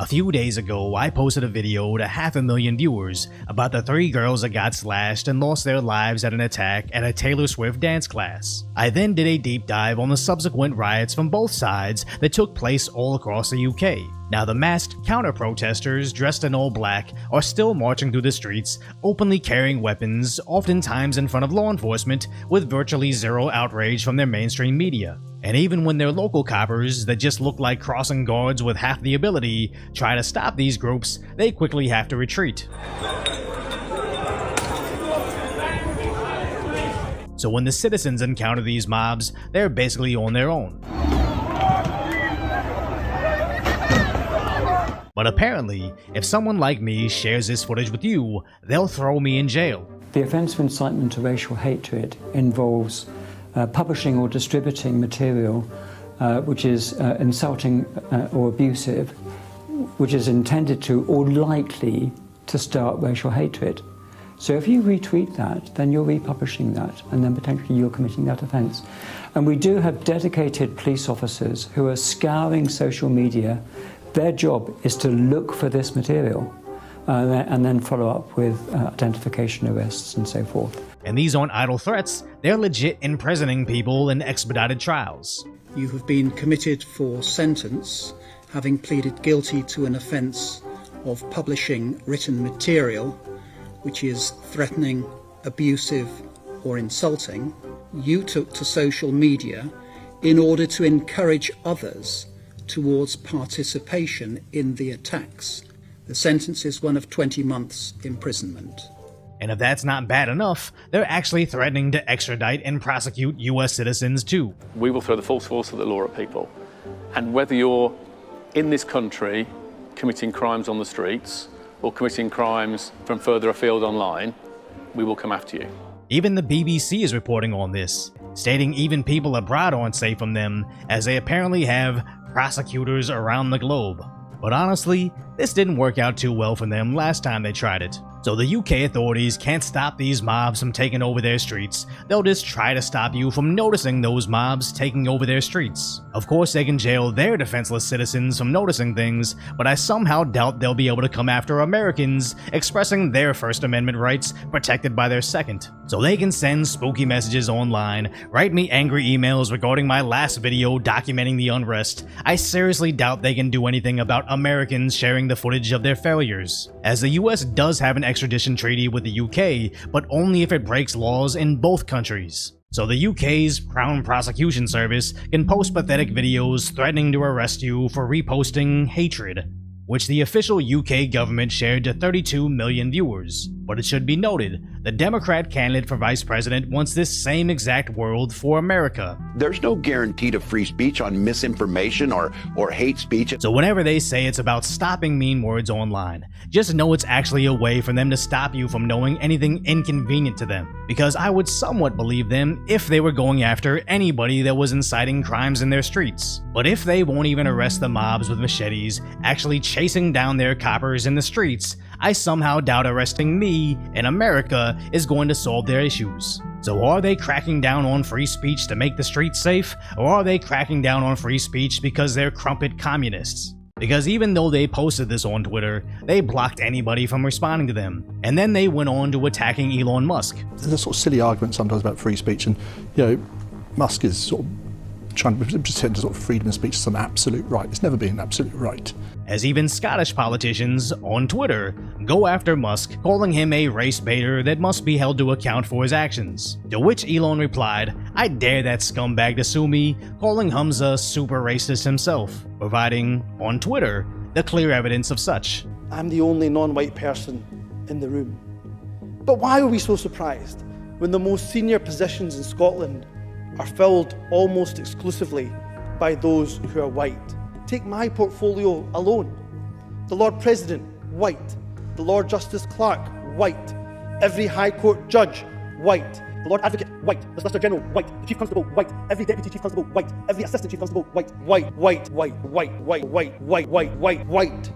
few days ago, I posted a video to 500,000 viewers about the 3 girls that got slashed and lost their lives at an attack at a Taylor Swift dance class. I then did a deep dive on the subsequent riots from both sides that took place all across the UK. Now, the masked counter-protesters dressed in all black are still marching through the streets, openly carrying weapons, oftentimes in front of law enforcement, with virtually zero outrage from their mainstream media. And even when their local coppers, that just look like crossing guards with half the ability, try to stop these groups, they quickly have to retreat. So when the citizens encounter these mobs, they're basically on their own. But apparently, if someone like me shares this footage with you, they'll throw me in jail. The offence of incitement to racial hatred involves publishing or distributing material which is insulting or abusive, which is intended to or likely to start racial hatred. So if you retweet that, then you're republishing that, and then potentially you're committing that offence. And we do have dedicated police officers who are scouring social media. Their job is to look for this material and then follow up with identification, arrests, and so forth. And these aren't idle threats, they're legit imprisoning people in expedited trials. You have been committed for sentence, having pleaded guilty to an offence of publishing written material which is threatening, abusive, or insulting. You took to social media in order to encourage others towards participation in the attacks. The sentence is one of 20 months imprisonment. And if that's not bad enough, they're actually threatening to extradite and prosecute US citizens too. We will throw the full force of the law at people. And whether you're in this country committing crimes on the streets or committing crimes from further afield online, we will come after you. Even the BBC is reporting on this, stating even people abroad aren't safe from them, as they apparently have prosecutors around the globe. But honestly, this didn't work out too well for them last time they tried it. So the UK authorities can't stop these mobs from taking over their streets, they'll just try to stop you from noticing those mobs taking over their streets. Of course they can jail their defenseless citizens from noticing things, but I somehow doubt they'll be able to come after Americans expressing their First Amendment rights protected by their Second. So they can send spooky messages online, write me angry emails regarding my last video documenting the unrest. I seriously doubt they can do anything about Americans sharing the footage of their failures, as the US does have an extradition treaty with the UK, but only if it breaks laws in both countries. So the UK's Crown Prosecution Service can post pathetic videos threatening to arrest you for reposting hatred, which the official UK government shared to 32 million viewers. But it should be noted, the Democrat candidate for vice president wants this same exact world for America. There's no guarantee to free speech on misinformation or hate speech. So whenever they say it's about stopping mean words online, just know it's actually a way for them to stop you from knowing anything inconvenient to them. Because I would somewhat believe them if they were going after anybody that was inciting crimes in their streets. But if they won't even arrest the mobs with machetes, actually chasing down their coppers in the streets, I somehow doubt arresting me in America is going to solve their issues. So are they cracking down on free speech to make the streets safe, or are they cracking down on free speech because they're crumpet communists? Because even though they posted this on Twitter, they blocked anybody from responding to them, and then they went on to attacking Elon Musk. There's a sort of silly argument sometimes about free speech, and Musk is sort of trying to pretend sort of freedom of speech is some absolute right. It's never been an absolute right. As even Scottish politicians on Twitter go after Musk, calling him a race baiter that must be held to account for his actions. To which Elon replied, "I dare that scumbag to sue me," calling Humza super racist himself, providing, on Twitter, the clear evidence of such. I'm the only non-white person in the room. But why are we so surprised when the most senior positions in Scotland are filled almost exclusively by those who are white? Take my portfolio alone. The Lord President, white. The Lord Justice Clerk, white. Every High Court judge, white. The Lord Advocate, white. The Solicitor General, white. The Chief Constable, white. Every Deputy Chief Constable, white. Every Assistant Chief Constable, white. White.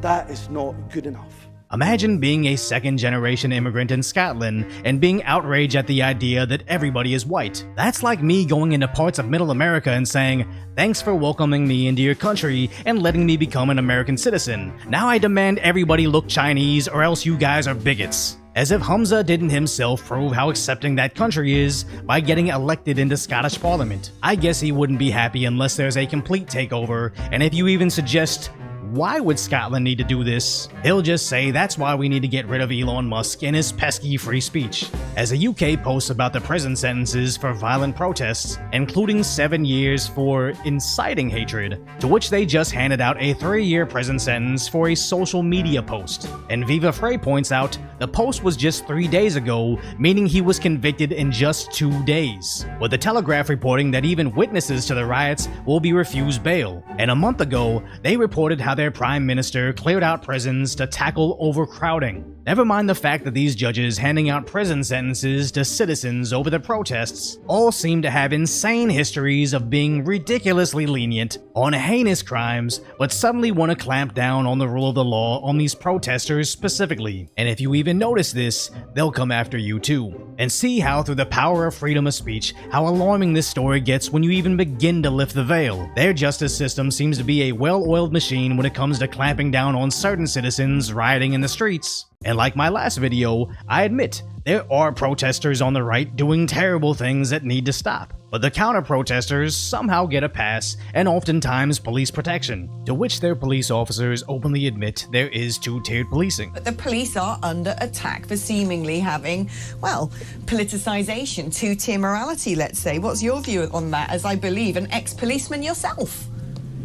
That is not good enough. Imagine being a second-generation immigrant in Scotland and being outraged at the idea that everybody is white. That's like me going into parts of Middle America and saying, "Thanks for welcoming me into your country and letting me become an American citizen. Now I demand everybody look Chinese or else you guys are bigots." As if Hamza didn't himself prove how accepting that country is by getting elected into Scottish Parliament. I guess he wouldn't be happy unless there's a complete takeover, and if you even suggest, why would Scotland need to do this? He'll just say that's why we need to get rid of Elon Musk and his pesky free speech. As a UK posts about the prison sentences for violent protests, including 7 years for inciting hatred, to which they just handed out a 3-year prison sentence for a social media post. And Viva Frey points out the post was just 3 days ago, meaning he was convicted in just 2 days. With the Telegraph reporting that even witnesses to the riots will be refused bail. And a month ago, they reported how their prime minister cleared out prisons to tackle overcrowding. Never mind the fact that these judges handing out prison sentences to citizens over the protests all seem to have insane histories of being ridiculously lenient on heinous crimes, but suddenly want to clamp down on the rule of the law on these protesters specifically. And if you even notice this, they'll come after you too. And see how through the power of freedom of speech, how alarming this story gets when you even begin to lift the veil. Their justice system seems to be a well-oiled machine when it comes to clamping down on certain citizens rioting in the streets. And like my last video, I admit, there are protesters on the right doing terrible things that need to stop. But the counter-protesters somehow get a pass and oftentimes police protection, to which their police officers openly admit there is two-tiered policing. But the police are under attack for seemingly having, well, politicization, two-tier morality, let's say. What's your view on that, as I believe an ex-policeman yourself?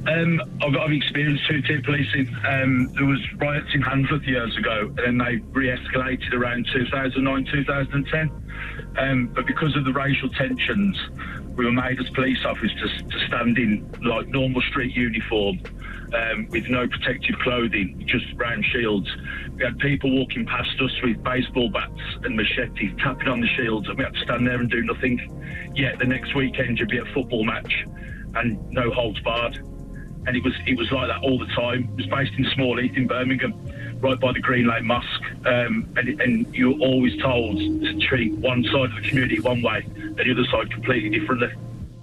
I've experienced two-tier policing. There was riots in Hanford years ago, and then they re-escalated around 2009, 2010. But because of the racial tensions, we were made as police officers to stand in like normal street uniform, with no protective clothing, just round shields. We had people walking past us with baseball bats and machetes, tapping on the shields, and we had to stand there and do nothing. Yet the next weekend you'd be at a football match and no holds barred. And it was like that all the time. It was based in Small Heath in Birmingham, right by the Green Lane Mosque. And you're always told to treat one side of the community one way and the other side completely differently.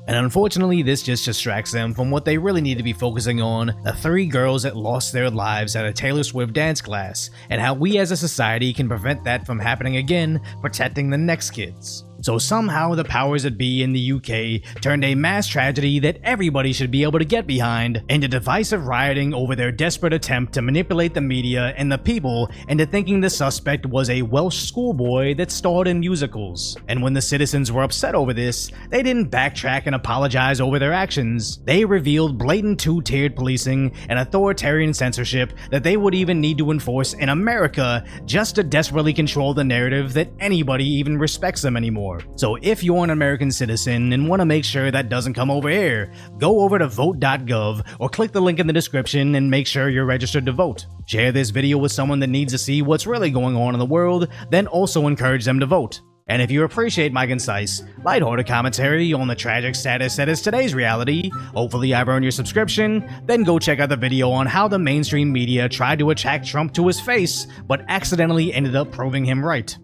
And unfortunately, this just distracts them from what they really need to be focusing on, the 3 girls that lost their lives at a Taylor Swift dance class, and how we as a society can prevent that from happening again, protecting the next kids. So somehow the powers that be in the UK turned a mass tragedy that everybody should be able to get behind into divisive rioting over their desperate attempt to manipulate the media and the people into thinking the suspect was a Welsh schoolboy that starred in musicals. And when the citizens were upset over this, they didn't backtrack and apologize over their actions. They revealed blatant two-tiered policing and authoritarian censorship that they would even need to enforce in America just to desperately control the narrative that anybody even respects them anymore. So if you're an American citizen and want to make sure that doesn't come over here, go over to vote.gov or click the link in the description and make sure you're registered to vote. Share this video with someone that needs to see what's really going on in the world, then also encourage them to vote. And if you appreciate my concise, lighthearted commentary on the tragic status that is today's reality, hopefully I've earned your subscription, then go check out the video on how the mainstream media tried to attack Trump to his face, but accidentally ended up proving him right.